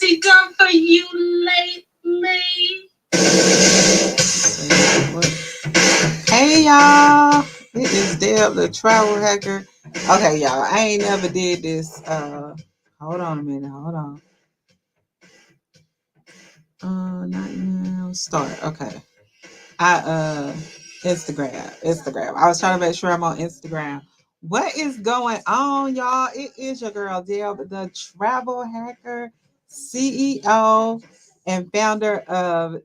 she done for you lately? Hey y'all, it is Deb the travel hacker. Okay, y'all, I ain't never did this. Hold on a minute, hold on. Not now. Start. Okay. I Instagram. I was trying to make sure I'm on Instagram. What is going on, y'all? It is your girl Deb, the travel hacker, CEO and founder of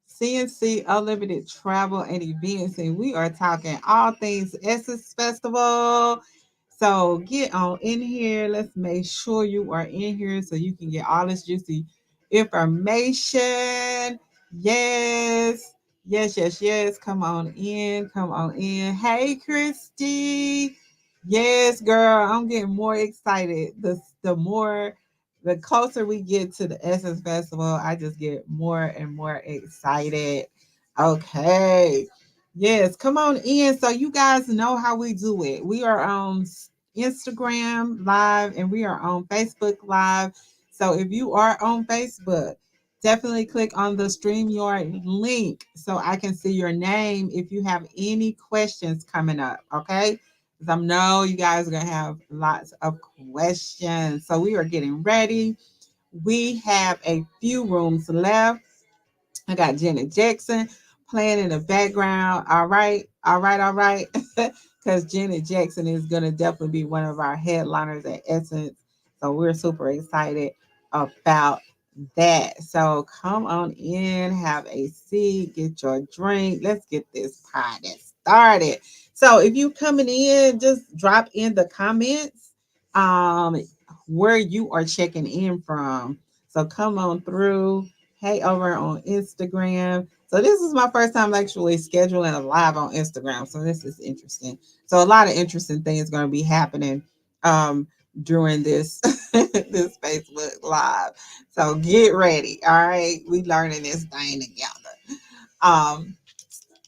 CNC Unlimited Travel and Events, and we are talking all things Essence Festival. So get on in here. Let's make sure you are in here so you can get all this juicy information. Yes, yes. Come on in. Come on in. Hey, Christy. Yes, girl. I'm getting more excited. The closer we get to the Essence Festival, I just get more and more excited. Okay. Yes, come on in so you guys know how we do it. We are on Instagram Live and we are on Facebook Live. So if you are on Facebook, definitely click on the StreamYard link so I can see your name if you have any questions coming up. Okay. Because I know you guys are going to have lots of questions. So we are getting ready. We have a few rooms left. I got Janet Jackson playing in the background. All right. Because Janet Jackson is going to definitely be one of our headliners at Essence. So we're super excited about that. So come on in, have a seat, get your drink. Let's get this party started. So if you coming in, just drop in the comments um where you are checking in from. So come on through. Hey, over on Instagram. So this is my first time actually scheduling a live on Instagram. So this is interesting. So a lot of interesting things going to be happening um, during this this Facebook live. So get ready. All right, we learning this thing together. Um,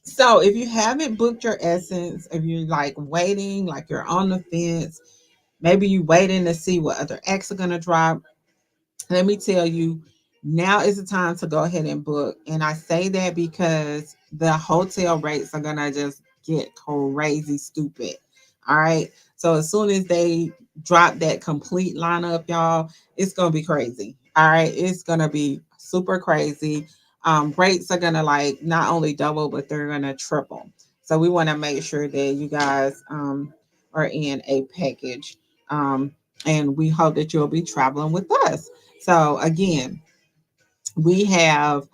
so if you haven't booked your essence, if you're like waiting, like you're on the fence, maybe you waiting to see what other acts are gonna drop, let me tell you, now is the time to go ahead and book. And I say that because the hotel rates are gonna just get crazy stupid. All right. So as soon as they drop that complete lineup, y'all, it's gonna be crazy. All right. It's gonna be super crazy. Rates are gonna like not only double, but they're gonna triple. So we want to make sure that you guys are in a package. And we hope that you'll be traveling with us. So again, we have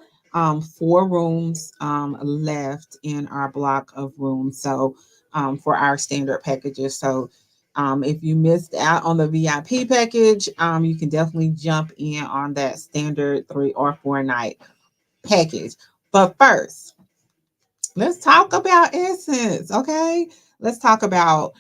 four rooms left in our block of rooms. So for our standard packages. So if you missed out on the VIP package, you can definitely jump in on that standard 3 or 4 night package. But first, let's talk about Essence. Okay. Let's talk about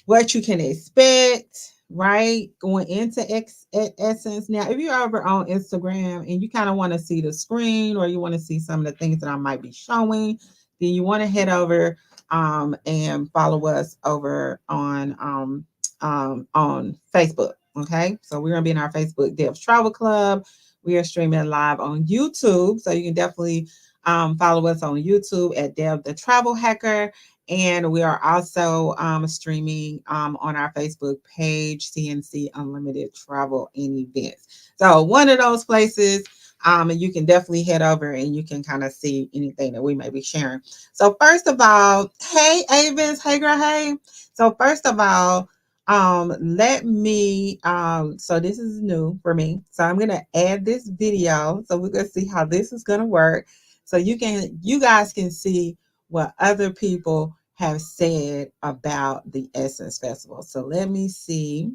what you can expect, right? Going into Essence. Now, if you're over on Instagram and you kind of want to see the screen or you want to see some of the things that I might be showing, then you want to head over and follow us over on Facebook. Okay. So we're going to be in our Facebook Devs Travel Club. We are streaming live on YouTube. So you can definitely follow us on YouTube at Dev the Travel Hacker. And we are also streaming on our Facebook page, CNC Unlimited Travel and Events. So one of those places, and you can definitely head over and you can kind of see anything that we may be sharing. So first of all, hey Avis, hey girl, hey. So first of all, let me so this is new for me. So I'm gonna add this video. So we're gonna see how this is gonna work. So you guys can see what other people have said about the Essence Festival. So let me see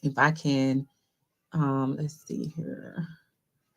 if I can let's see here.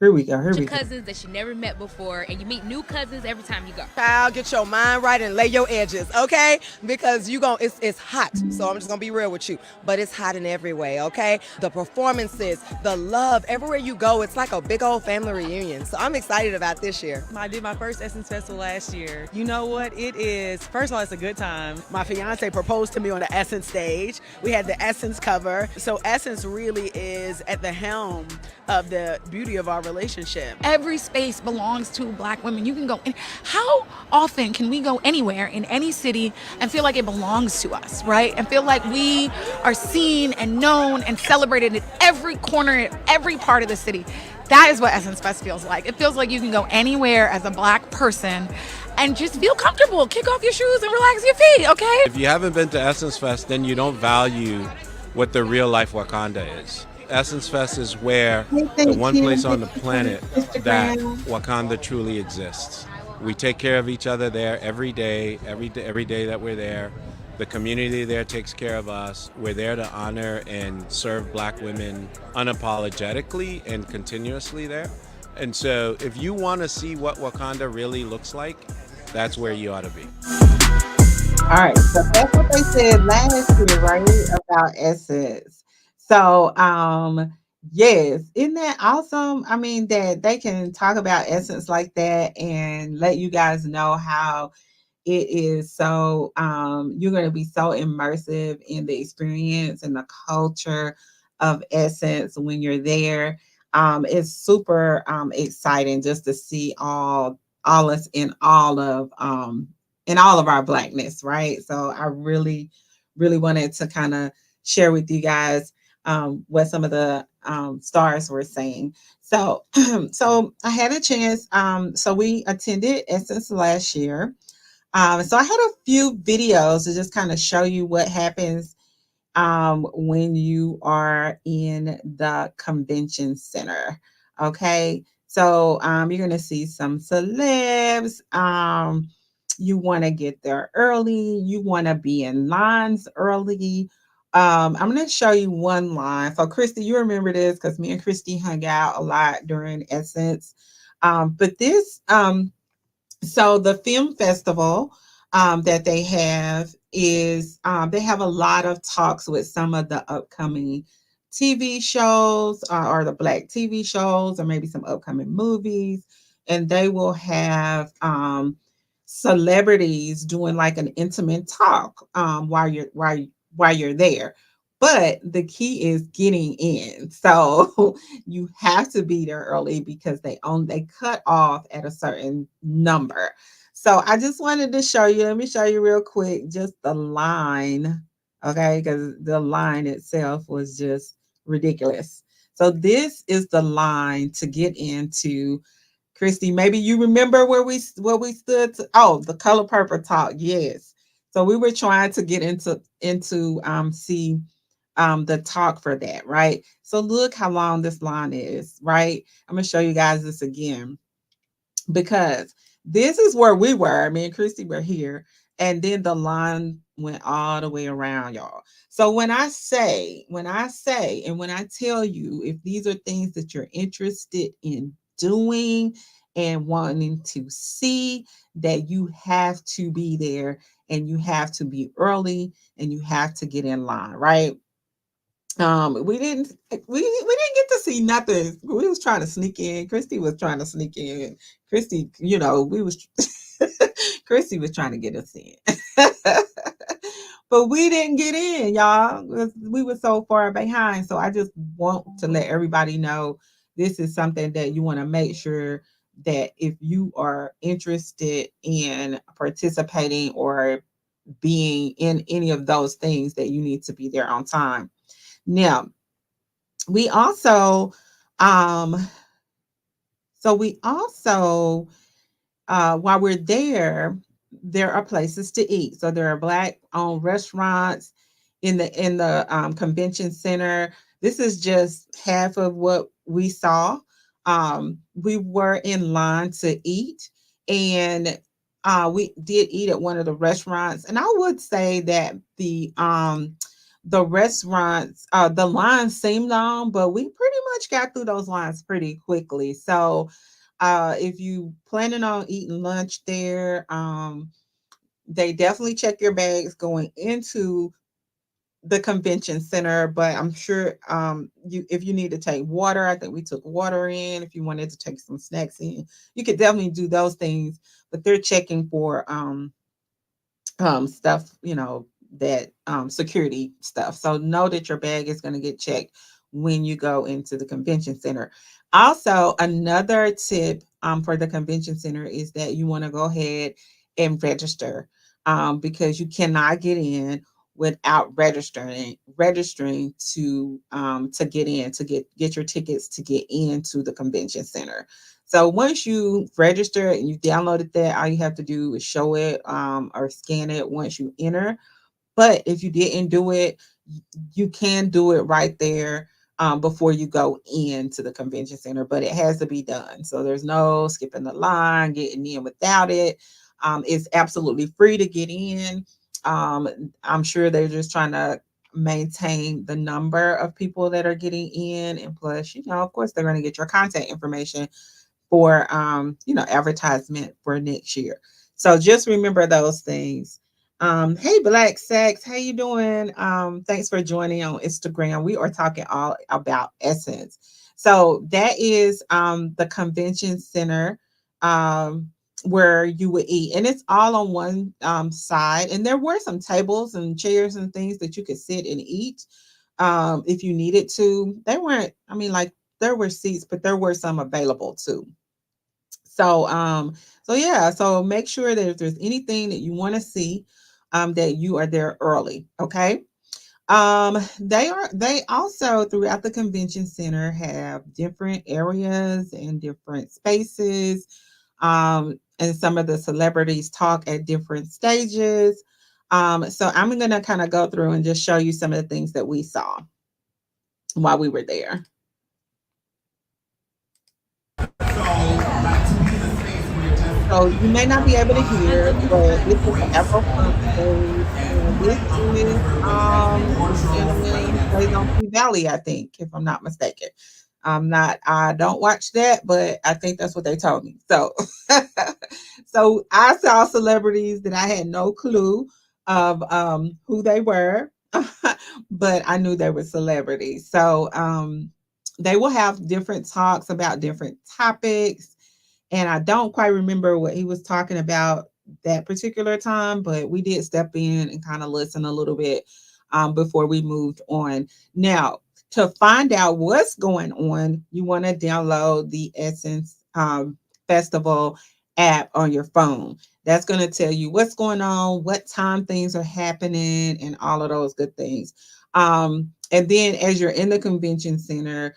Here we go. Here Your we go. cousins that you never met before, and you meet new cousins every time you go. Child, get your mind right and lay your edges, okay? Because it's hot. So I'm just gonna be real with you. But it's hot in every way, okay? The performances, the love, everywhere you go, it's like a big old family reunion. So I'm excited about this year. I did my first Essence Festival last year. You know what? It is, first of all, it's a good time. My fiance proposed to me on the Essence stage. We had the Essence cover. So Essence really is at the helm of the beauty of our relationship. Every space belongs to Black women. You can go in. How often can we go anywhere in any city and feel like it belongs to us, right? And feel like we are seen and known and celebrated in every corner, in every part of the city. That is what Essence Fest feels like. It feels like you can go anywhere as a Black person and just feel comfortable, kick off your shoes and relax your feet, okay? If you haven't been to Essence Fest, then you don't value what the real life Wakanda is. Essence Fest is where the one place on the planet that Wakanda truly exists. We take care of each other there every day that we're there. The community there takes care of us. We're there to honor and serve Black women unapologetically and continuously there. And so if you want to see what Wakanda really looks like, that's where you ought to be. All right, so that's what they said last year, right? About Essence. So, yes, isn't that awesome? I mean, that they can talk about Essence like that and let you guys know how it is so you're going to be so immersive in the experience and the culture of Essence when you're there. It's super exciting just to see all us in all of our Blackness, right? So I really wanted to kind of share with you guys what some of the stars were saying. So so I had a chance. So we attended Essence last year. So I had a few videos to just kind of show you what happens when you are in the convention center. Okay. So you're going to see some celebs. You want to get there early. You want to be in lines early. I'm going to show you one line. So, Christy, you remember this because me and Christy hung out a lot during Essence. But this so the film festival that they have is they have a lot of talks with some of the upcoming TV shows or the Black TV shows or maybe some upcoming movies, and they will have celebrities doing like an intimate talk while you're there. But the key is getting in. So you have to be there early because they cut off at a certain number. So I just wanted to show you. Let me show you real quick just the line, okay? Because the line itself was just ridiculous. So this is the line to get into. Christy, maybe you remember where we stood. The color purple talk. Yes. So we were trying to get into see the talk for that, right? So look how long this line is, right? I'm gonna show you guys this again because this is where we were. Me and Christy were here, and then the line went all the way around, y'all. So and when I tell you, if these are things that you're interested in doing and wanting to see, that you have to be there and you have to be early and you have to get in line, right? We didn't get to see nothing. We was trying to sneak in. Christy was trying to sneak in. Christy, we was Christy was trying to get us in. But we didn't get in, y'all. We were so far behind. So I just want to let everybody know this is something that you want to make sure that if you are interested in participating or being in any of those things, that you need to be there on time. Now, we also, um, while we're there are places to eat. So there are Black-owned restaurants in the convention center. This is just half of what we saw. We were in line to eat, and we did eat at one of the restaurants. And I would say that The restaurants, the lines seem long, but we pretty much got through those lines pretty quickly. So if you planning on eating lunch there, they definitely check your bags going into the convention center, but I'm sure you if you need to take water, I think we took water in. If you wanted to take some snacks in, you could definitely do those things. But they're checking for stuff, that security stuff. So know that your bag is going to get checked when you go into the convention center. Also, another tip for the convention center is that you want to go ahead and register, because you cannot get in without registering to get in, to get your tickets to get into the convention center. So once you register and you downloaded that, all you have to do is show it, or scan it once you enter. But if you didn't do it, you can do it right there, before you go into the convention center, but it has to be done. So there's no skipping the line, getting in without it. It's absolutely free to get in. I'm sure they're just trying to maintain the number of people that are getting in. And plus, of course, they're going to get your contact information for advertisement for next year. So just remember those things. Hey Black Sex, how you doing? Thanks for joining on Instagram. We are talking all about Essence. So that is the convention center, where you would eat, and it's all on one side. And there were some tables and chairs and things that you could sit and eat, if you needed to. They weren't, I mean, like, there were seats, but there were some available too. So yeah, so make sure that if there's anything that you want to see, that you are there early. Okay. They also, throughout the convention center, have different areas and different spaces. And some of the celebrities talk at different stages. So I'm gonna kind of go through and just show you some of the things that we saw while we were there. So you may not be able to hear, but this is the Afro-Funk stage, and this is the gentleman who plays on P Valley, I think, if I'm not mistaken. I don't watch that, but I think that's what they told me. So so I saw celebrities that I had no clue of who they were, but I knew they were celebrities. So they will have different talks about different topics, and I don't quite remember what he was talking about that particular time, but we did step in and kind of listen a little bit, before we moved on. Now, to find out what's going on, you want to download the Essence Festival app on your phone. That's going to tell you what's going on, what time things are happening, and all of those good things. And then as you're in the convention center,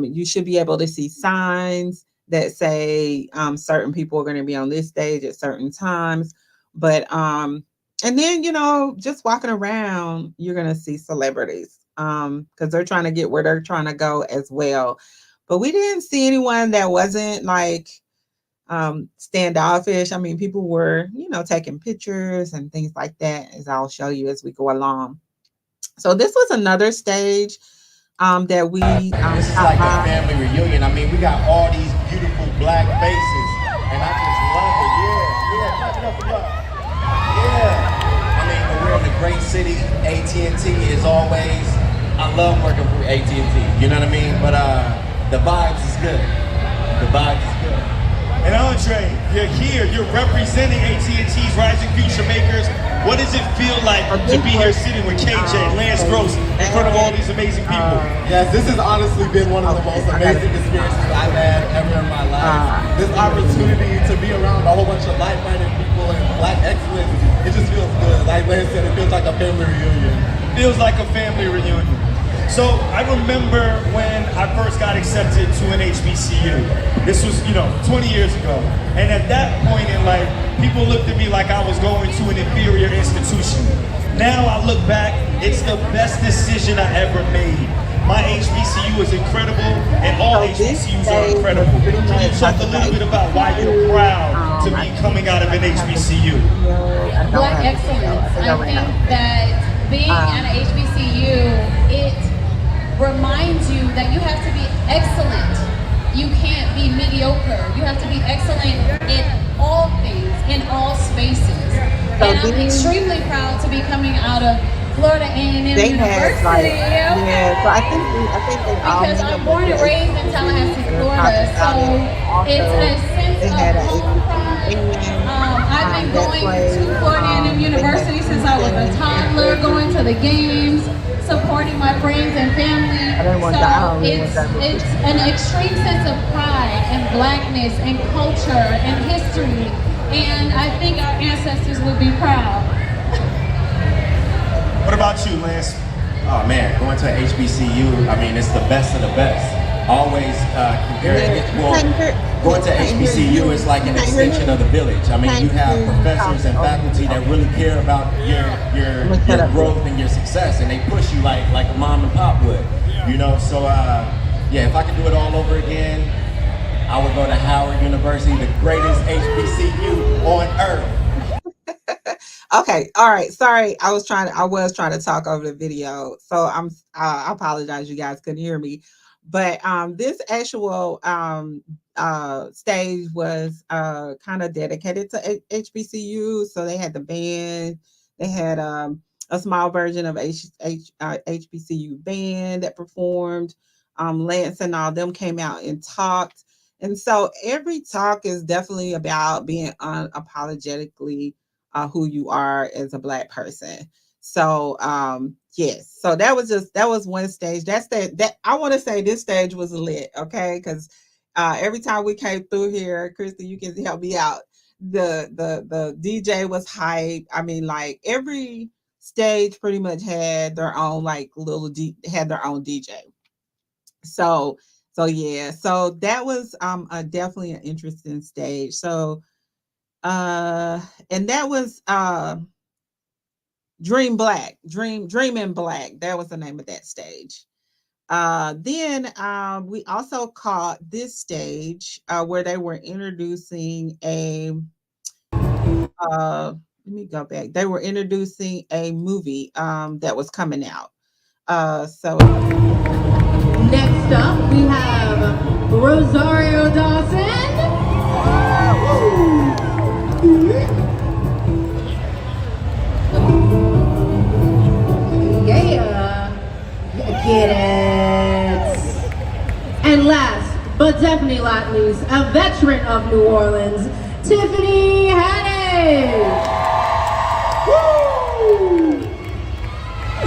you should be able to see signs that say certain people are going to be on this stage at certain times. But and then, just walking around, you're going to see celebrities, because they're trying to get where they're trying to go as well. But we didn't see anyone that wasn't like standoffish. I mean, people were, taking pictures and things like that, as I'll show you as we go along. So this was another stage that we this is like a family reunion. I mean, we got all these beautiful Black faces, and I just love it. Yeah, clap it up for y'all. Yeah. I mean, we're in a great city. AT&T is always. I love working for AT&T. You know what I mean? But the vibes is good. The vibes is good. And Andre, you're here. You're representing AT&T's Rising Future Makers. What does it feel like to be here sitting with KJ, Lance Gross, in front of all these amazing people? Yes, this has honestly been one of the most amazing experiences I've had ever in my life. This opportunity to be around a whole bunch of like-minded people and Black excellence, it just feels good. Like Lance said, it feels like a family reunion. Feels like a family reunion. So I remember when I first got accepted to an HBCU. This was, 20 years ago. And at that point in life, people looked at me like I was going to an inferior institution. Now I look back, it's the best decision I ever made. My HBCU is incredible, and all HBCUs are incredible. Can you talk a little bit about why you're proud to be coming out of an HBCU? Black excellence. I think that being at a HBCU, it reminds you that you have to be excellent. You can't be mediocre. You have to be excellent in all things, in all spaces. And I'm extremely proud to be coming out of Florida A&M They had University. so I think they all Because I'm born and raised in Tallahassee, Florida, so it's a sense they of had a home pride. I've been going to Florida A&M University since I was a toddler, going to the games, supporting my friends and family. So it's an extreme sense of pride and blackness and culture and history, and I think our ancestors would be proud. What about you, Lance? Oh man, going to a HBCU, I mean, it's the best of the best. Always comparing it, well, going to HBCU is like an extension of the village. I mean, you have professors and faculty that really care about your growth and your success, and they push you like a mom and pop would, you know? So yeah, if I could do it all over again, I would go to Howard University, the greatest HBCU on earth. Okay, all right. Sorry, I was trying to talk over the video, so I apologize. You guys couldn't hear me, but this actual stage was kind of dedicated to HBCU. So they had the band, they had a small version of HBCU band that performed. Lance and all them came out and talked, and so every talk is definitely about being unapologetically who you are as a Black person. So yes, so that was one stage. That I want to say this stage was lit, okay? Because every time we came through here, Krista, you can help me out. The DJ was hype. I mean, like every stage pretty much had their own had their own DJ. So yeah, so that was definitely an interesting stage. So and that was Dream in Black. That was the name of that stage. Then we also caught this stage where they were introducing a let me go back. They were introducing a movie that was coming out. So Next up, we have Rosario Dawson. Yeah, get it. And last, but definitely not least, a veteran of New Orleans, Tiffany Haddish. Woo!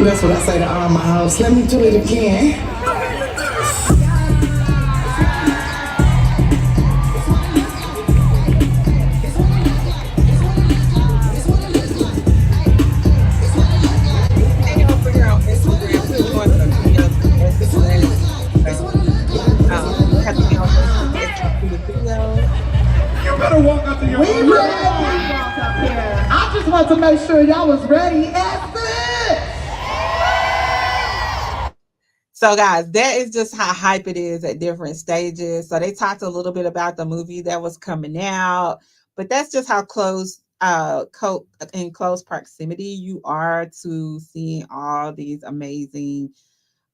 That's what I say to all my house. Let me do it again. You better walk up to your We ready. I just want to make sure y'all was ready. So guys, that is just how hype it is at different stages. So they talked a little bit about the movie that was coming out, but that's just how in close proximity you are to seeing all these amazing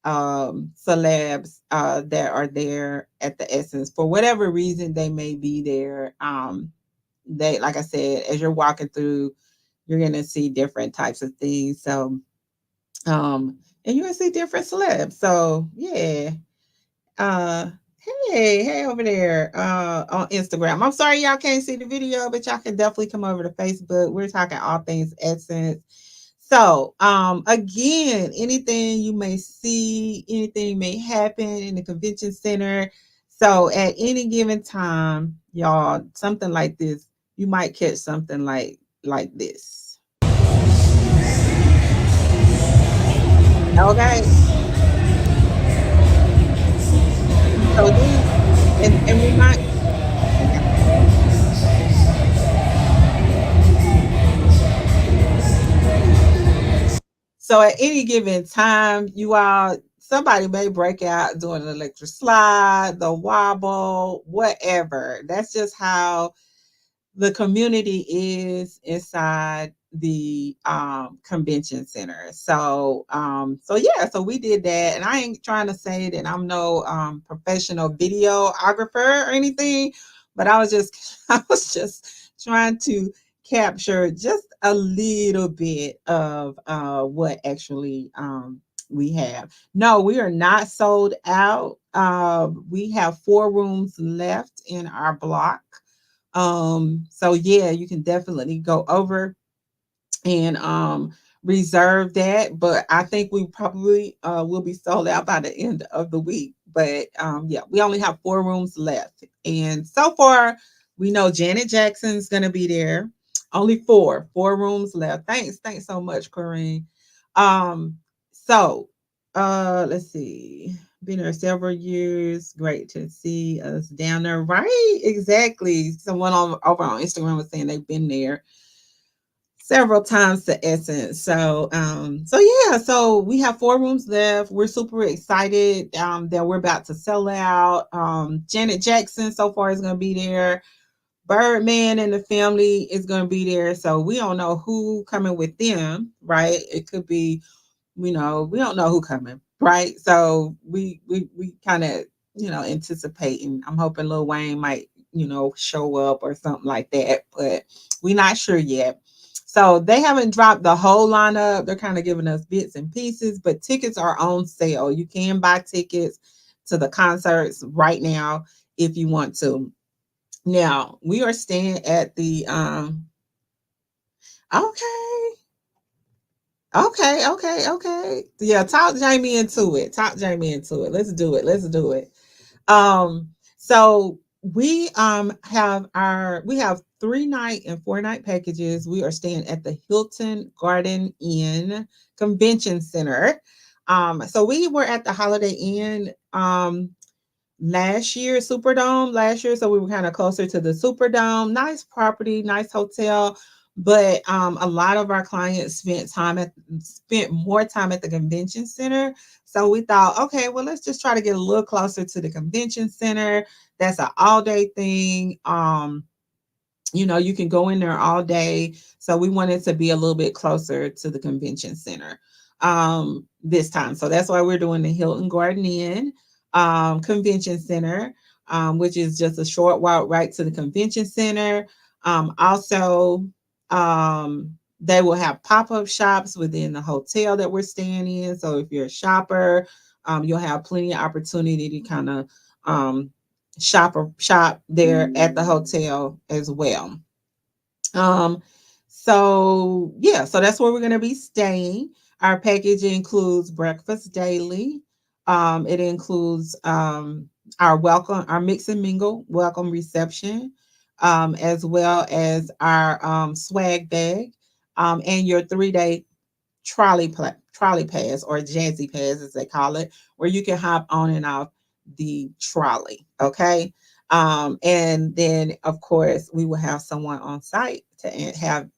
celebs that are there at the Essence. For whatever reason they may be there. They, like I said, as you're walking through, you're gonna see different types of things. So and you're gonna see different celebs. So yeah. Hey over there on Instagram. I'm sorry y'all can't see the video, but y'all can definitely come over to Facebook. We're talking all things Essence. So again, anything you may see, anything may happen in the convention center. So at any given time, y'all, something like this, you might catch something like this. Okay. So then, and we might. So at any given time, somebody may break out doing an electric slide, the wobble, whatever. That's just how the community is inside the convention center. So so yeah, so we did that, and I ain't trying to say that I'm no professional videographer or anything, but I was just I was just trying to capture just a little bit of what actually we have. No, we are not sold out. We have 4 rooms left in our block. So yeah, you can definitely go over and reserve that. But I think we probably will be sold out by the end of the week. But yeah, we only have 4 rooms left. And so far, we know Janet Jackson's gonna be there. Only 4 rooms left. Thanks so much, Corinne. Um, so let's see. Been there several years. Great to see us down there. Right, exactly. Someone over on Instagram was saying they've been there several times to Essence. So yeah, so we have 4 rooms left. We're super excited that we're about to sell out. Janet Jackson so far is gonna be there. Birdman and the family is gonna be there. So we don't know who coming with them, right? It could be, we don't know who coming, right? So we kind of, anticipating. I'm hoping Lil Wayne might, show up or something like that, but we're not sure yet. So they haven't dropped the whole lineup. They're kind of giving us bits and pieces, but tickets are on sale. You can buy tickets to the concerts right now if you want to. Now we are staying at the okay. Okay. Yeah, talk Jamie into it. Talk Jamie into it. Let's do it. Let's do it. So we have 3 night and 4 night packages. We are staying at the Hilton Garden Inn Convention Center. So we were at the Holiday Inn last year, Superdome last year. So we were kind of closer to the Superdome. Nice property, nice hotel. But a lot of our clients spent more time at the convention center. So we thought, okay, well, let's just try to get a little closer to the convention center. That's an all day thing. You can go in there all day. So we wanted to be a little bit closer to the convention center this time. So that's why we're doing the Hilton Garden Inn Convention Center, which is just a short walk right to the convention center. Also, they will have pop-up shops within the hotel that we're staying in. So if you're a shopper, you'll have plenty of opportunity to kind of shop there at the hotel as well. Um, so yeah, so that's where we're gonna be staying. Our package includes breakfast daily. It includes our mix and mingle welcome reception, as well as our swag bag, and your 3 day trolley pass, or jazzy pass as they call it, where you can hop on and off the trolley. Okay. And then of course we will have someone on site to have,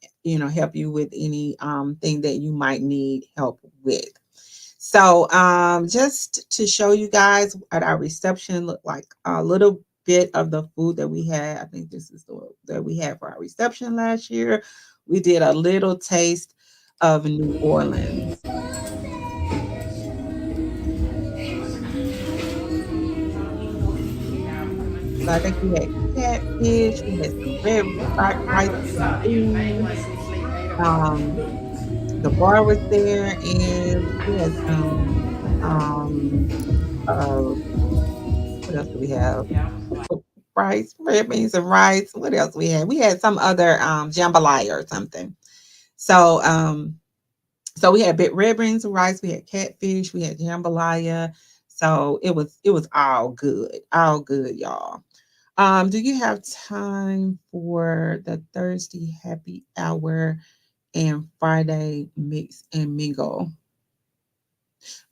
help you with any thing that you might need help with. So just to show you guys what our reception looked like, a little bit of the food that we had. I think this is the that we had for our reception last year. We did a little taste of New Orleans. So I think we had catfish, we had some red rice and beans. Um, the bar was there, and we had some uh, what else do we have? Rice, red beans and rice. What else we had? We had some other jambalaya or something. So so we had bit red beans and rice, we had catfish, we had jambalaya. So it was all good, y'all. Do you have time for the Thursday happy hour and Friday mix and mingle?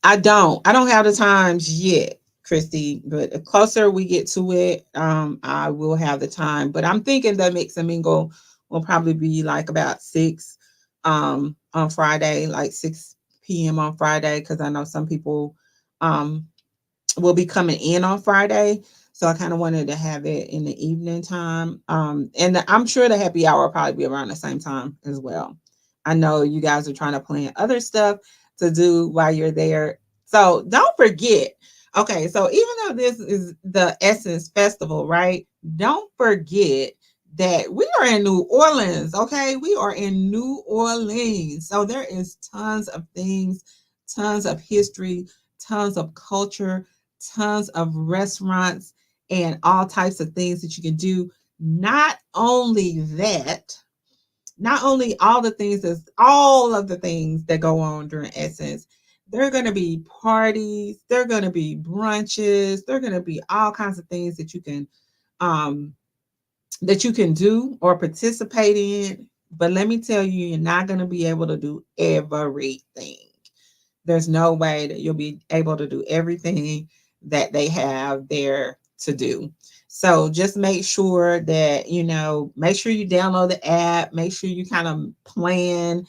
I don't have the times yet, Christy, but the closer we get to it, I will have the time. But I'm thinking the mix and mingle will probably be like about 6 on Friday, like 6 p.m. on Friday, because I know some people um will be coming in on Friday. So I kind of wanted to have it in the evening time. And I'm sure the happy hour will probably be around the same time as well. I know you guys are trying to plan other stuff to do while you're there. So don't forget. Okay, so even though this is the Essence Festival, right? Don't forget that we are in New Orleans. Okay, we are in New Orleans. So there is tons of things, tons of history, tons of culture, tons of restaurants, and all types of things that you can do. Not only that, not only all of the things that go on during Essence, there are going to be parties, there are going to be brunches, there are going to be all kinds of things um that you can do or participate in. But let me tell you, you're not going to be able to do everything. There's no way that you'll be able to do everything that they have there to do. So just make sure that, make sure you download the app, make sure you kind of plan.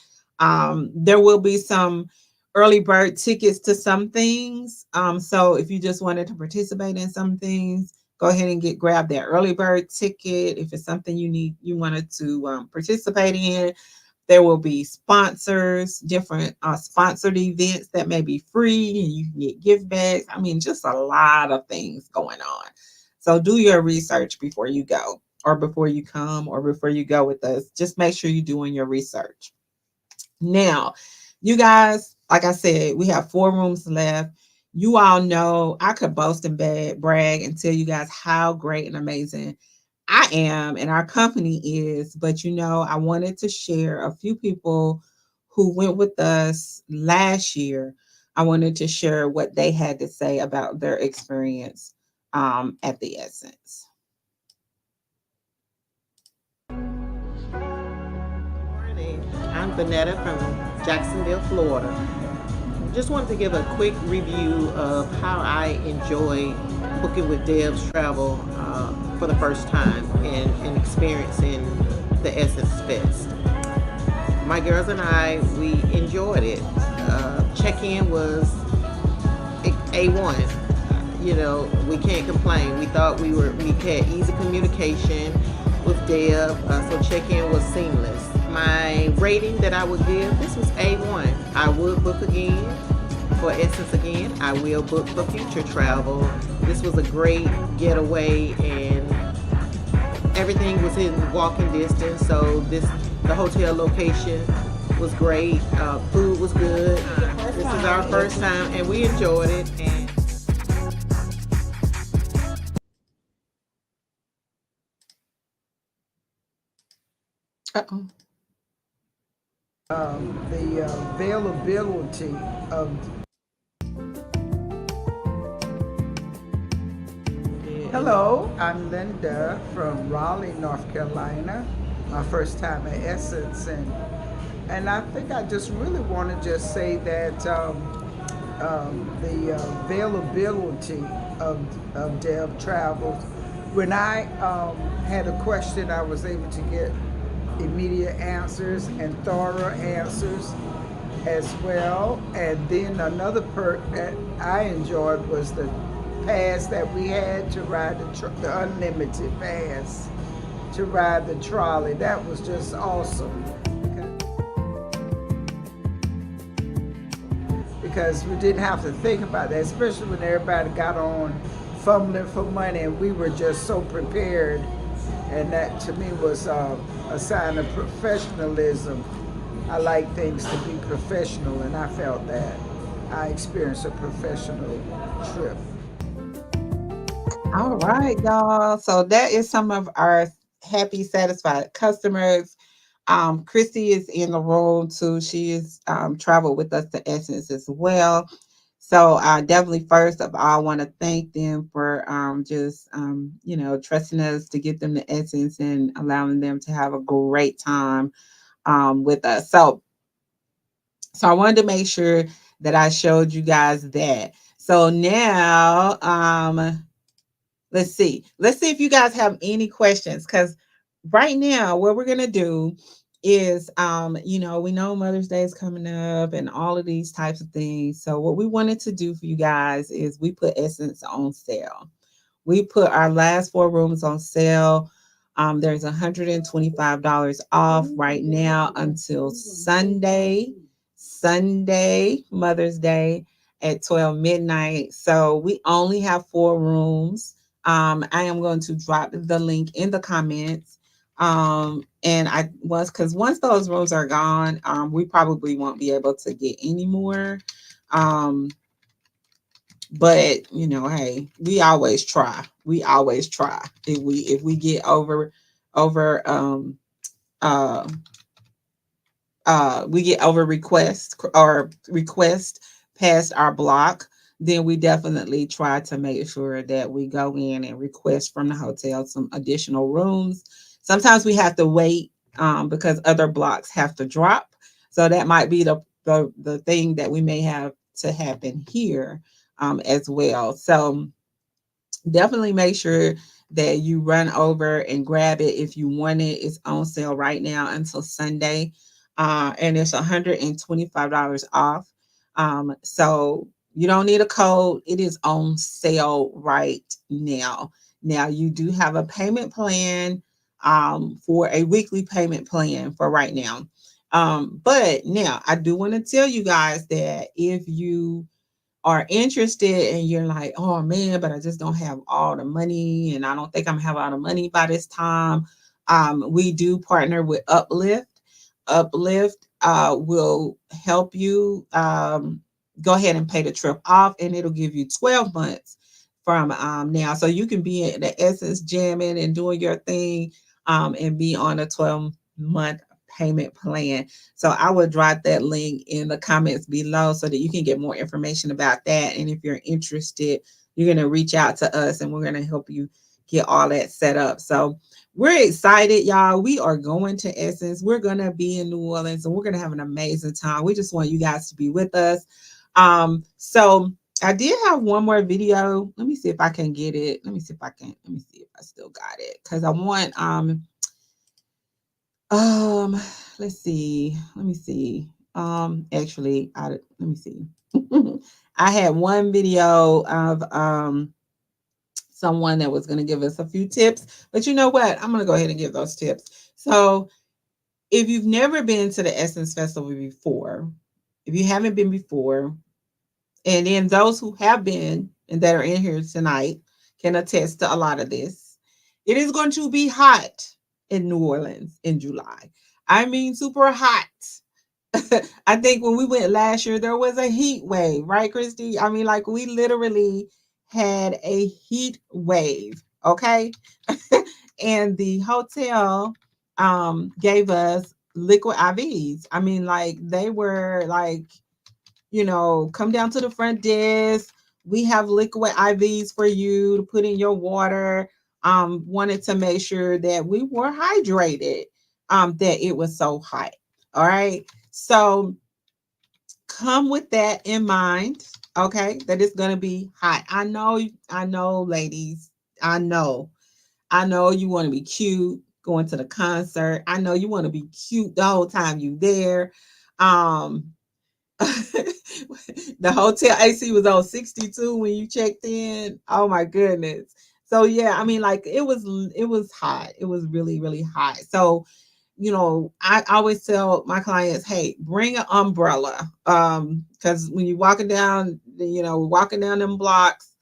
There will be some early bird tickets to some things. So if you just wanted to participate in some things, go ahead and grab that early bird ticket. If it's something you wanted to participate in, there will be sponsors, different sponsored events that may be free and you can get gift bags. I mean, just a lot of things going on. So do your research before you go or before you come or before you go with us. Just make sure you're doing your research. Now, you guys, like I said, we have 4 rooms left. You all know I could boast and brag and tell you guys how great and amazing I am and our company is, but I wanted to share a few people who went with us last year. I wanted to share what they had to say about their experience at the Essence. Morning. I'm Vanetta from Jacksonville, Florida. Just wanted to give a quick review of how I enjoy booking with Deb's Travel for the first time and experiencing the Essence Fest. My girls and I, we enjoyed it. Check-in was A1. We can't complain. We thought we had easy communication with Deb, so check-in was seamless. My rating that I would give, this was A1. I would book again for Essence again. I will book for future travel. This was a great getaway and everything was in walking distance, so the hotel location was great. Food was good. This is our first time and we enjoyed it. The availability of Hello, I'm Linda from Raleigh, North Carolina. My first time at Essence, and I think I just really want to just say that the availability of Deb Travels. When I had a question, I was able to get immediate answers and thorough answers as well. And then another perk that I enjoyed was the pass that we had to ride the unlimited pass to ride the trolley. That was just awesome. Because we didn't have to think about that, especially when everybody got on fumbling for money and we were just so prepared. And that to me was a sign of professionalism. I like things to be professional, and I felt that I experienced a professional trip. All right, y'all. So that is some of our happy, satisfied customers. Christy is in the room too. She is traveled with us to Essence as well. So I definitely first of all want to thank them for just trusting us to get them to Essence and allowing them to have a great time with us. So I wanted to make sure that I showed you guys that. So now let's see if you guys have any questions, because right now what we're gonna do is we know Mother's Day is coming up and all of these types of things. So what we wanted to do for you guys is we put Essence on sale. We put our last 4 rooms on sale There's $125 off right now until Sunday, Mother's Day at 12 midnight. So we only have 4 rooms. I am going to drop the link in the comments. And once those rooms are gone, we probably won't be able to get any more. But hey, we always try. We always try. If we get over uh we get over request past our block, then we definitely try to make sure that we go in and request from the hotel some additional rooms. Sometimes we have to wait because other blocks have to drop. So that might be the thing that we may have to happen here as well. So definitely make sure that you run over and grab it if you want it. It's on sale right now until Sunday, and it's $125 off. So you don't need a code. It is on sale right now. Now you do have a payment plan for a weekly payment plan for right now. But now I do want to tell you guys that if you are interested and you're like, oh man, but I just don't have all the money and I don't think I'm gonna have all the money by this time. We do partner with Uplift. Uplift will help you go ahead and pay the trip off, and it'll give you 12 months from now. So you can be in the Essence jamming and doing your thing and be on a 12-month payment plan. So I will drop that link in the comments below so that you can get more information about that. And if you're interested, you're going to reach out to us and we're going to help you get all that set up. So we're excited, y'all. We are going to Essence. We're going to be in New Orleans and we're going to have an amazing time. We just want you guys to be with us. So I did have one more video. Let me see if I can get it. Let me see if I still got it. Because I want let's see. Let me see. Actually, let me see. I had one video of someone that was going to give us a few tips, but you know what? I'm going to go ahead and give those tips. So, if you've never been to the Essence Festival before, if you haven't been before, and then those who have been and that are in here tonight can attest to a lot of this. It is going to be hot in New Orleans in July. I mean, super hot. I think when we went last year, there was a heat wave, right, Christy? I mean, like we literally had a heat wave, okay? And the hotel gave us liquid IVs. I mean, like they were like, come down to the front desk. We have liquid IVs for you to put in your water. Wanted to make sure that we were hydrated, that it was so hot. All right. So come with that in mind. Okay. That it's going to be hot. I know, ladies. I know you want to be cute going to the concert. I know you want to be cute the whole time you there. The hotel AC was on 62 when you checked in. Oh my goodness. So yeah, I mean, like it was hot. It was really, really hot. So, I always tell my clients, hey, bring an umbrella. Because when you're walking down, walking down them blocks,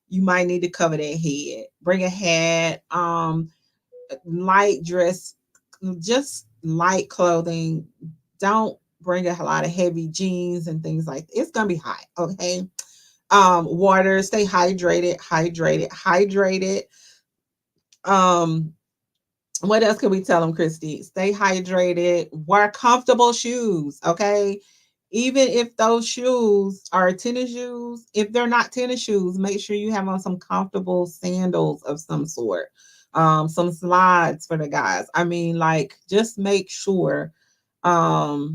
you might need to cover that head. Bring a hat, light dress, just light clothing. Don't bring a lot of heavy jeans and things like that. It's gonna be hot. Okay. Water, stay hydrated. What else can we tell them, Christy? Stay hydrated. Wear comfortable shoes. Okay. Even if those shoes are tennis shoes, if they're not tennis shoes, make sure you have on some comfortable sandals of some sort. Some slides for the guys. I mean, like, just make sure. Okay,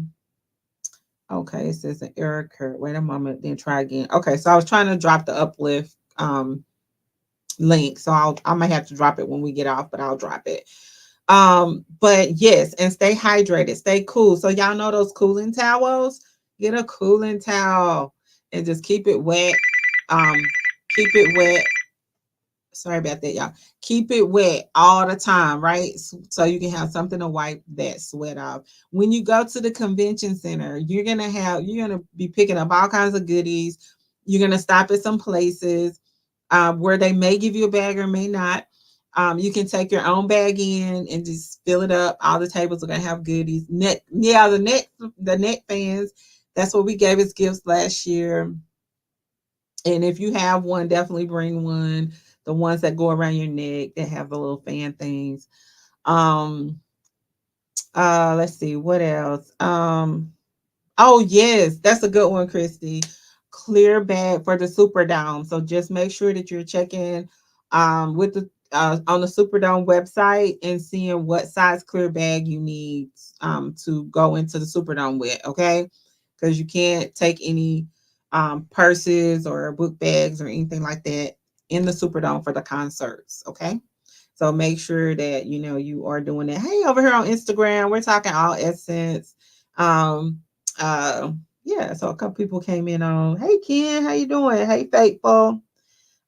it says an error occurred. Wait a moment, then try again. Okay, so I was trying to drop the Uplift link. So I might have to drop it when we get off, but I'll drop it. But yes, and stay hydrated, stay cool. So y'all know those cooling towels? Get a cooling towel and just keep it wet. Keep it wet. Sorry about that, y'all. Keep it wet all the time, right? So you can have something to wipe that sweat off. When you go to the convention center, you're gonna be picking up all kinds of goodies. You're gonna stop at some places where they may give you a bag or may not. You can take your own bag in and just fill it up. All the tables are gonna have goodies. The neck fans. That's what we gave as gifts last year. And if you have one, definitely bring one. The ones that go around your neck that have the little fan things. Um, let's see what else. Oh yes, that's a good one, Christy. Clear bag for the Superdome. So just make sure that you're checking with the on the Superdome website and seeing what size clear bag you need to go into the Superdome with, okay? Because you can't take any purses or book bags or anything like that in the Superdome for the concerts, okay? So make sure that you know you are doing it. Hey, over here on Instagram, we're talking all essence. Um, uh, yeah, so a couple people came in on, hey Ken, how you doing? Hey, Faithful.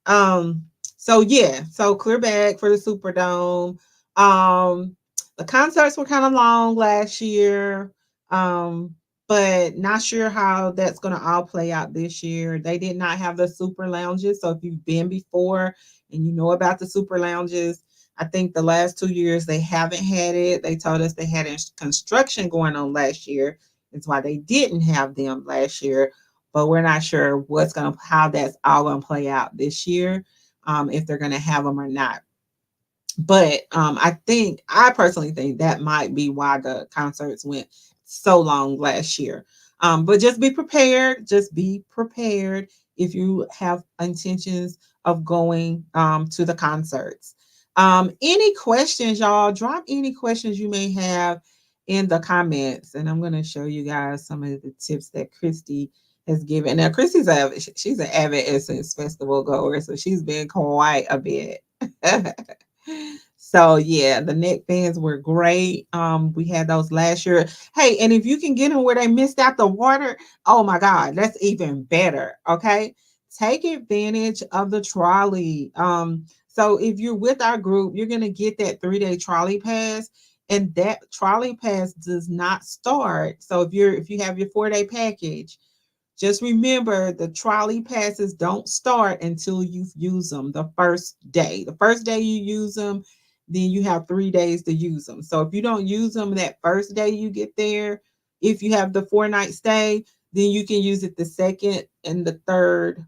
Um, so yeah, so clear bag for the Superdome. The concerts were kind of long last year. Um, but not sure how that's gonna all play out this year. They did not have the super lounges. So if you've been before and you know about the super lounges, I think the last 2 years they haven't had it. They told us they had construction going on last year. That's why they didn't have them last year, but we're not sure how that's all gonna play out this year, if they're gonna have them or not. But I personally think that might be why the concerts went so long last year. But just be prepared. Just be prepared if you have intentions of going to the concerts. Any questions, y'all? Drop any questions you may have in the comments, and I'm going to show you guys some of the tips that Christy has given. Now, she's an avid Essence Festival goer, so she's been quite a bit. So yeah, the neck fans were great. We had those last year. Hey, and if you can get them where they missed out the water, oh my God, that's even better. Okay, take advantage of the trolley. So if you're with our group, you're gonna get that 3-day trolley pass, and that trolley pass does not start. So if you have your 4-day package, just remember the trolley passes don't start until you've used them the first day. The first day you use them, then you have 3 days to use them. So if you don't use them that first day you get there, if you have the 4-night stay, then you can use it the second and the third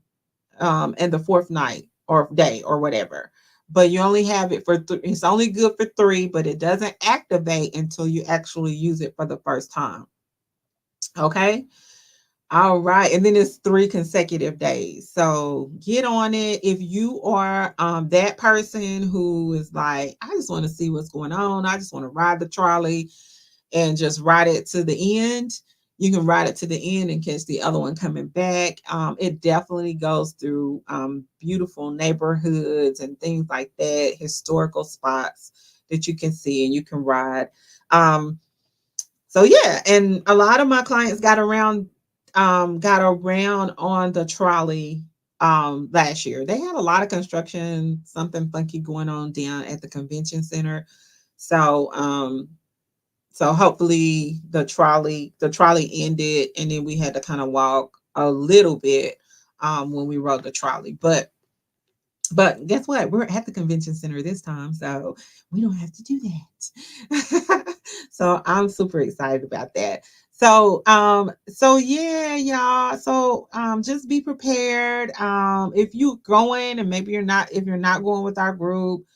and the fourth night or day or whatever. But you only have it for it's only good for 3, but it doesn't activate until you actually use it for the first time. Okay. All right. And then it's 3 consecutive days. So get on it. If you are that person who is like, I just want to see what's going on. I just want to ride the trolley and just ride it to the end. You can ride it to the end and catch the other one coming back. It definitely goes through beautiful neighborhoods and things like that, historical spots that you can see and you can ride. So yeah, and a lot of my clients got around on the trolley last year. They had a lot of construction, something funky going on down at the convention center. So so hopefully the trolley ended and then we had to kind of walk a little bit when we rode the trolley. But guess what? We're at the convention center this time, so we don't have to do that. So I'm super excited about that. So yeah, y'all. So just be prepared. If you going and maybe if you're not going with our group,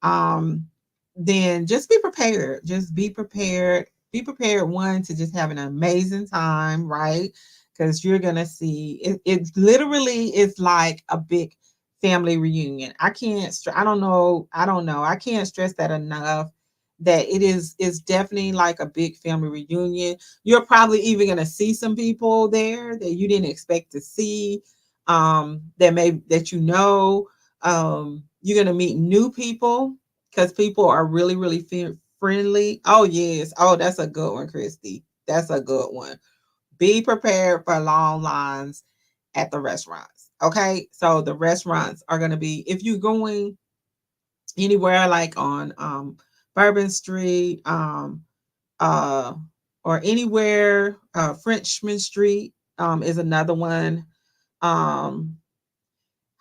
um, then just be prepared. Just be prepared. Be prepared, one, to just have an amazing time, right? Because you're gonna see it, it literally is like a big family reunion. I don't know. I can't stress that enough that it's definitely like a big family reunion. You're probably even gonna see some people there that you didn't expect to see, that you know. You're gonna meet new people because people are really, really friendly. Oh, yes. Oh, that's a good one, Christy. That's a good one. Be prepared for long lines at the restaurants. Okay. So the restaurants are going to be, if you're going anywhere like on Bourbon Street, uh, or anywhere. Frenchman Street is another one. Um,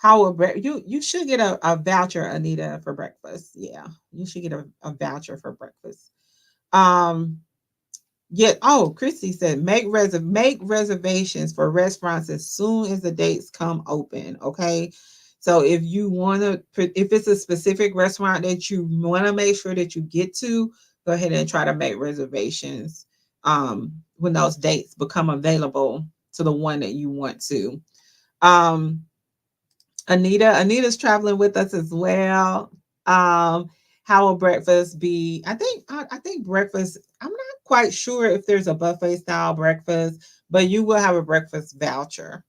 you should get a voucher, Anita, for breakfast. Yeah, you should get a voucher for breakfast. Um, yeah. Oh, Christy said make reservations for restaurants as soon as the dates come open. Okay. So if you want to, if it's a specific restaurant that you want to make sure that you get to, go ahead and try to make reservations when those dates become available to the one that you want to. Um, Anita's traveling with us as well. How will breakfast be? I think breakfast. I'm not quite sure if there's a buffet style breakfast, but you will have a breakfast voucher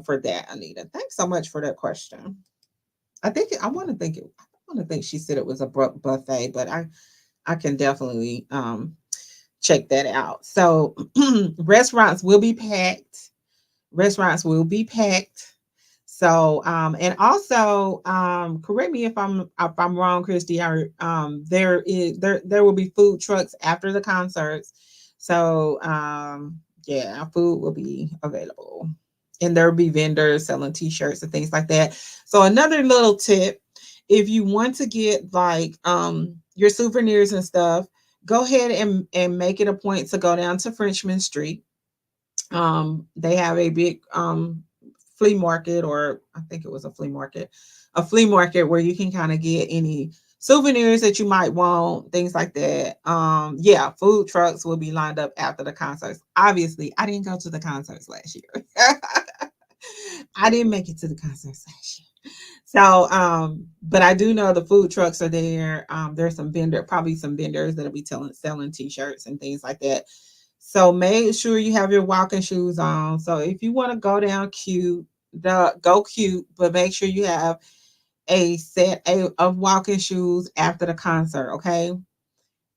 for that, Anita. Thanks so much for that question. I want to think it. I want to think she said it was a buffet, but I can definitely check that out. So restaurants will be packed. Restaurants will be packed. So, and also, correct me if I'm wrong, Christy. There will be food trucks after the concerts. So, yeah, food will be available, and there will be vendors selling T-shirts and things like that. So, another little tip: if you want to get like your souvenirs and stuff, go ahead and make it a point to go down to Frenchman Street. They have a big flea market, or I think it was a flea market where you can kind of get any souvenirs that you might want, things like that. Yeah, food trucks will be lined up after the concerts. Obviously, I didn't go to the concerts last year. I didn't make it to the concerts last year. So, but I do know the food trucks are there. There's probably some vendors that'll be selling t-shirts and things like that. So make sure you have your walking shoes on. So if you want to go down cute, go cute, but make sure you have a set of walking shoes after the concert, okay?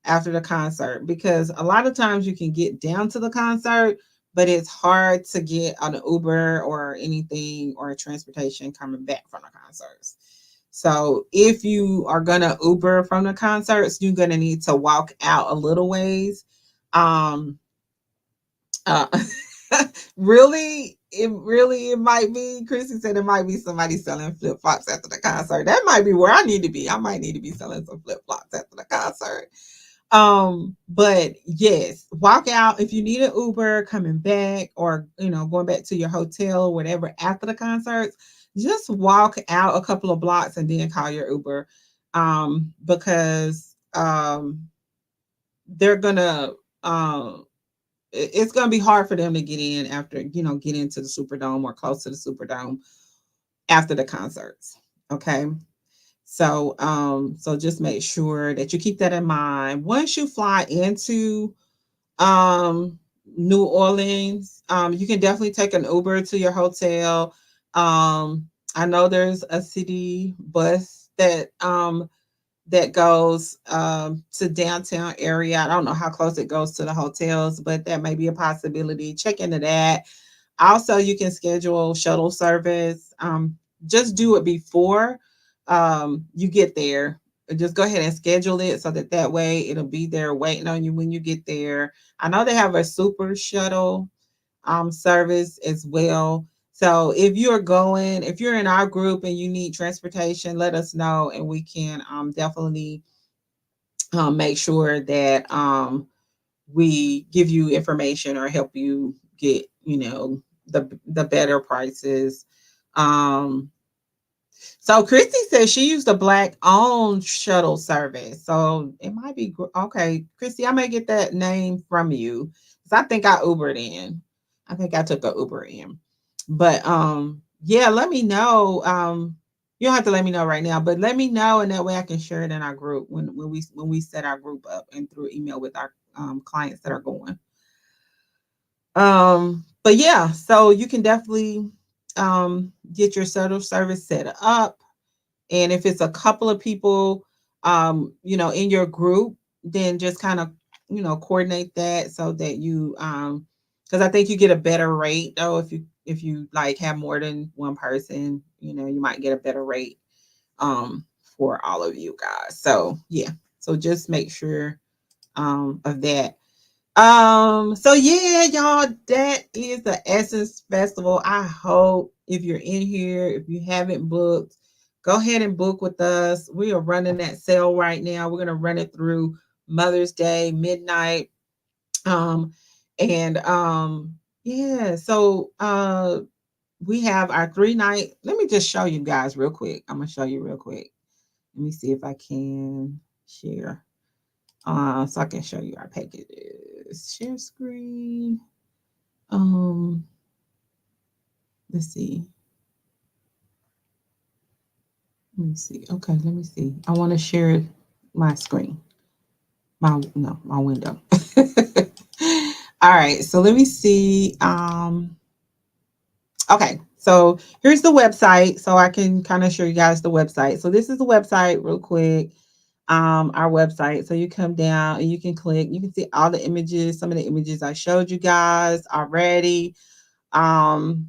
After the concert, because a lot of times you can get down to the concert, but it's hard to get on an Uber or anything or transportation coming back from the concerts. So if you are gonna Uber from the concerts, you're gonna need to walk out a little ways. Um, uh, it might be. Chrissy said it might be somebody selling flip flops after the concert. That might be where I need to be. I might need to be selling some flip flops after the concert. But yes, walk out if you need an Uber coming back, or going back to your hotel or whatever after the concerts. Just walk out a couple of blocks and then call your Uber, because they're gonna it's gonna be hard for them to get in after get into the Superdome or close to the Superdome after the concerts. Okay. So just make sure that you keep that in mind. Once you fly into um, New Orleans, you can definitely take an Uber to your hotel. I know there's a city bus that goes to downtown area. I don't know how close it goes to the hotels, but that may be a possibility. Check into that. Also, you can schedule shuttle service. Just do it before you get there. Just go ahead and schedule it so that way it'll be there waiting on you when you get there. I know they have a super shuttle service as well. So if you're in our group and you need transportation, let us know and we can definitely make sure that we give you information or help you get the better prices. Um, so Christy says she used a black owned shuttle service. So it might be okay. Christy, I may get that name from you because I think I Ubered in. I think I took a Uber in. But yeah, let me know. You don't have to let me know right now, but let me know, and that way I can share it in our group when we set our group up and through email with our clients that are going. But yeah, so you can definitely get your shuttle service set up. And if it's a couple of people, in your group, then just kind of, coordinate that so that because I think you get a better rate though if you like have more than one person, you might get a better rate for all of you guys. So yeah, so just make sure of that. So yeah, y'all, that is the Essence Festival. I hope if you're in here, if you haven't booked, go ahead and book with us. We are running that sale right now. We're gonna run it through Mother's Day, midnight. Um, and yeah, so we have our 3 night. Let me just show you guys real quick. I'm gonna show you real quick. Let me see if I can share. So I can show you our packages. Share screen. Um, let's see. Let me see. Okay, let me see. I want to share my screen. My window. All right, so let me see. Okay, so here's the website. So I can kind of show you guys the website. So this is the website real quick. Our website. So you come down and you can click, you can see all the images, some of the images I showed you guys already. And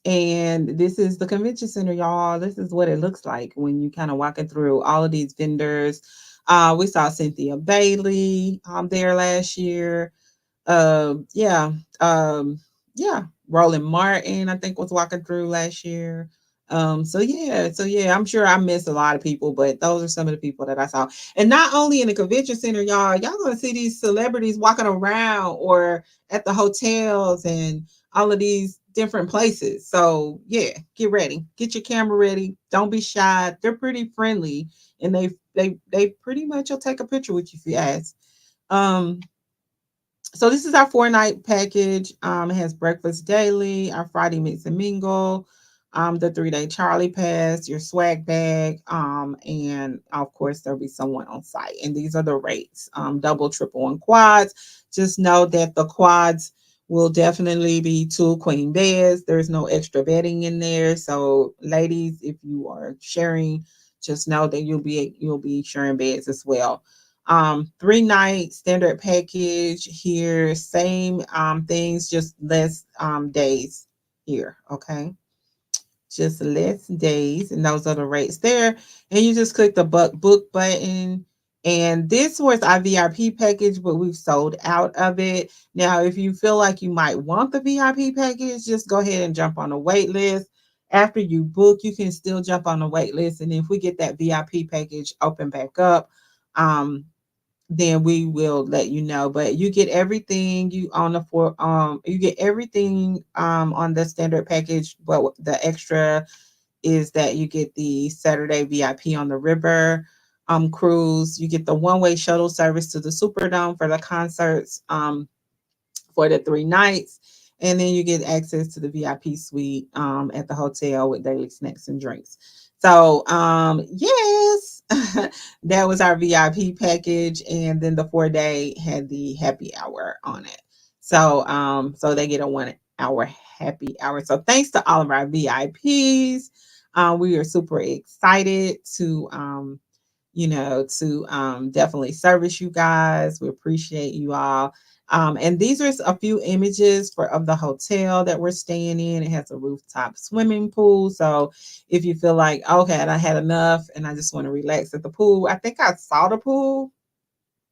this is the convention center, y'all. This is what it looks like when you kind of walking through all of these vendors. We saw Cynthia Bailey there last year. Yeah. Yeah. Roland Martin, I think, was walking through last year. So yeah, I'm sure I missed a lot of people, but those are some of the people that I saw. And not only in the convention center, y'all gonna see these celebrities walking around or at the hotels and all of these different places. So yeah, get ready, get your camera ready. Don't be shy. They're pretty friendly, and they pretty much will take a picture with you if you ask. Um, so this is our 4 night package. It has breakfast daily, our Friday mix and mingle, the 3 day Charlie pass, your swag bag, and of course there'll be someone on site. And these are the rates: double, triple, and quads. Just know that the quads will definitely be 2 queen beds. There's no extra bedding in there. So ladies, if you are sharing, just know that you'll be sharing beds as well. 3 night standard package here, same things, just less days here. Okay, just less days, and those are the rates there. And you just click the book button. And this was our VIP package, but we've sold out of it. Now, if you feel like you might want the VIP package, just go ahead and jump on the wait list. After you book, you can still jump on the wait list. And if we get that VIP package open back up, then we will let you know. But you get everything you get everything on the standard package, but the extra is that you get the Saturday VIP on the river cruise. You get the one-way shuttle service to the Superdome for the concerts for the 3 nights. And then you get access to the VIP suite at the hotel with daily snacks and drinks. So yes, that was our VIP package. And then the 4 day had the happy hour on it. So they get a 1 hour happy hour. So thanks to all of our VIPs. We are super excited to definitely service you guys. We appreciate you all. And these are a few images of the hotel that we're staying in. It has a rooftop swimming pool. So if you feel like, okay, I had enough and I just want to relax at the pool, I think I saw the pool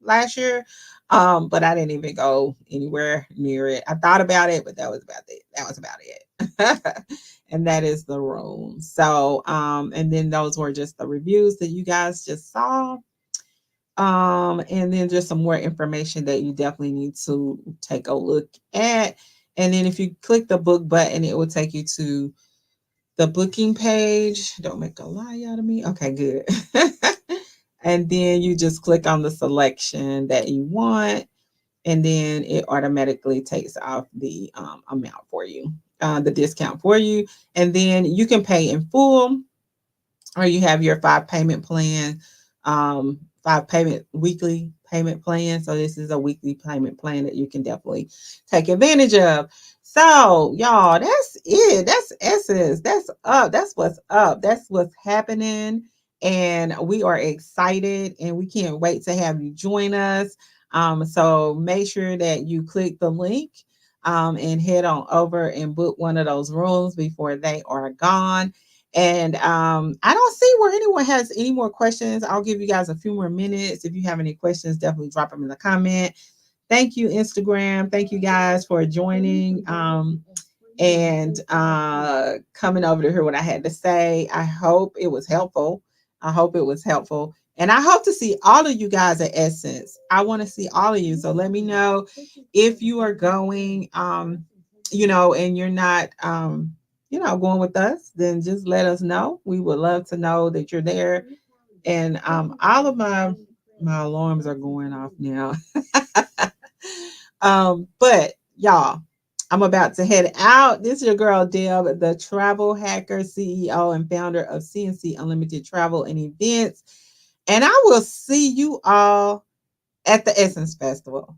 last year, but I didn't even go anywhere near it. I thought about it, but that was about it. That was about it. And that is the room. So, and then those were just the reviews that you guys just saw. And then just some more information that you definitely need to take a look at. And then if you click the book button, it will take you to the booking page. Don't make a lie out of me. Okay, good. And then you just click on the selection that you want, and then it automatically takes off the amount for you, the discount for you. And then you can pay in full, or you have your 5 payment plan, 5 payment weekly payment plan. So this is a weekly payment plan that you can definitely take advantage of. So y'all, that's it. That's Essence. That's up. That's what's up. That's what's happening. And we are excited and we can't wait to have you join us. So make sure that you click the link and head on over and book one of those rooms before they are gone. And I don't see where anyone has any more questions. I'll give you guys a few more minutes. If you have any questions, definitely drop them in the comment. Thank you, Instagram. Thank you guys for joining and coming over to hear what I had to say. I hope it was helpful. I hope it was helpful. And I hope to see all of you guys at Essence. I want to see all of you. So let me know if you are going, you know, and you're not, you know, going with us, then just let us know. We would love to know that you're there. And all of my alarms are going off now. But y'all, I'm about to head out. This is your girl Deb, the travel hacker, CEO, and founder of CNC Unlimited Travel and Events. And I will see you all at the Essence Festival.